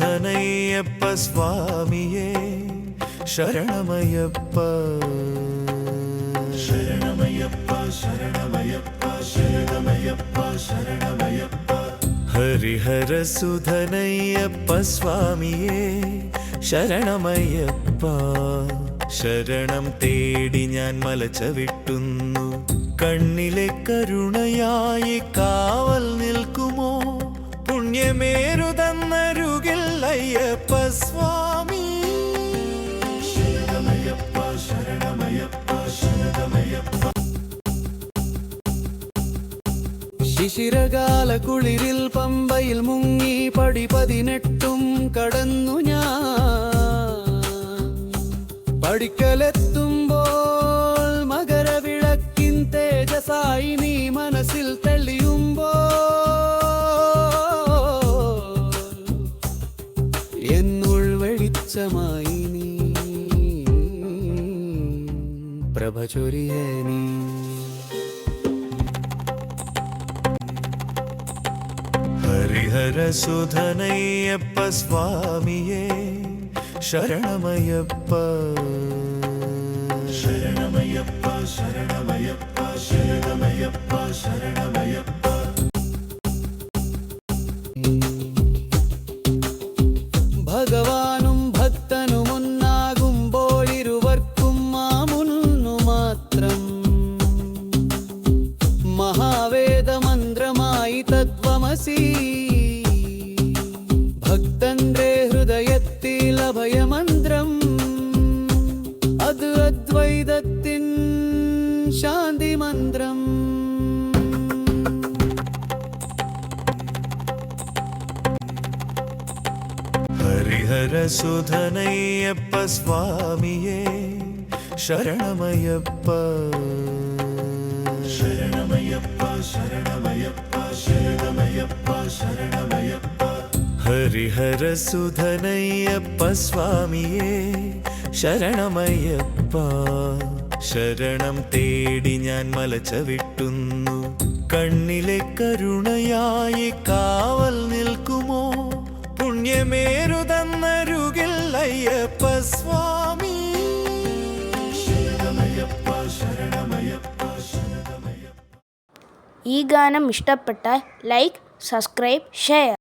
𝗟𝗔𝗧𝗘𝗦𝗧𝗏 സ്വാമിയേ ശരണമയ്യപ്പ ശരണമയ്യപ്പ ശരണമയ്യപ്പ ശരണമയ്യപ്പ ശരണമയ്യപ്പ 𝗟𝗔𝗧𝗘𝗦𝗧𝗏 സ്വാമിയേ ശരണമയ്യപ്പ ശരണം തേടി ഞാൻ മലചവിട്ടുന്നു കണ്ണിലെ കരുണയായി കാവൽ നിൽക്കുമോ പുണ്യമേറുതന്നരുകിൽ അയ്യപ്പ സ്വാമി ശരണമയ്യപ്പ ശരണമയ്യപ്പ ശരണമയ്യപ്പ ശിശിരകാല കുളിരിൽ പമ്പയിൽ മുങ്ങി പടി 18 കടന്നു ഞാൻ പടിക്കലെത്തുമ്പോൾ മകരവിളക്കിൻ തേജസായി നീ മനസ്സിൽ തെളിയുമ്പോൾ എന്നുൾ വെളിച്ചമായി നീ പ്രഭ ചൊരിയേ നീ 𝗟𝗔𝗧𝗘𝗦𝗧𝗏 സ്വാമിയേ ശരണമയ്യപ്പ ശരണമയ്യപ്പ ശരണമയ്യപ്പ ശരണമയ്യപ്പ ശരണമയ്യപ്പ ഭഗവാനും ഭക്തനും ഒന്നാകുമ്പോൾ ഇരുവർക്കും മാമുന്നു മാത്രം മഹാവേദമന്ത്രമായി തത്വമസി ഭക്തന്റെ ഹൃദയത്തിൽ അഭയമന്ത്രം അത് അദ്വൈതത്തിൻ ശാന്തി മന്ത്രം 𝗟𝗔𝗧𝗘𝗦𝗧𝗏 സ്വാമിയേ ശരണമയ്യപ്പ ശരണമയ്യപ്പ ശരണമയ്യപ്പ ശരണമയ്യപ്പ ശരണമയ്യപ്പ 𝗟𝗔𝗧𝗘𝗦𝗧𝗏 സ്വാമിയേ ശരണമയ്യപ്പ ശരണം തേടി ഞാൻ മലചവിട്ടുന്നു കണ്ണിലെ കരുണയായി കാവൽ നിൽക്കുമോ പുണ്യമേറുതന്നരുകിൽ അയ്യപ്പ സ്വാമി ശരണമയ്യപ്പ ശരണമയ്യപ്പ ശരണമയ്യപ്പ. ഈ ഗാനം ഇഷ്ടപ്പെട്ടാൽ ലൈക്ക്, സബ്സ്ക്രൈബ്, ഷെയർ.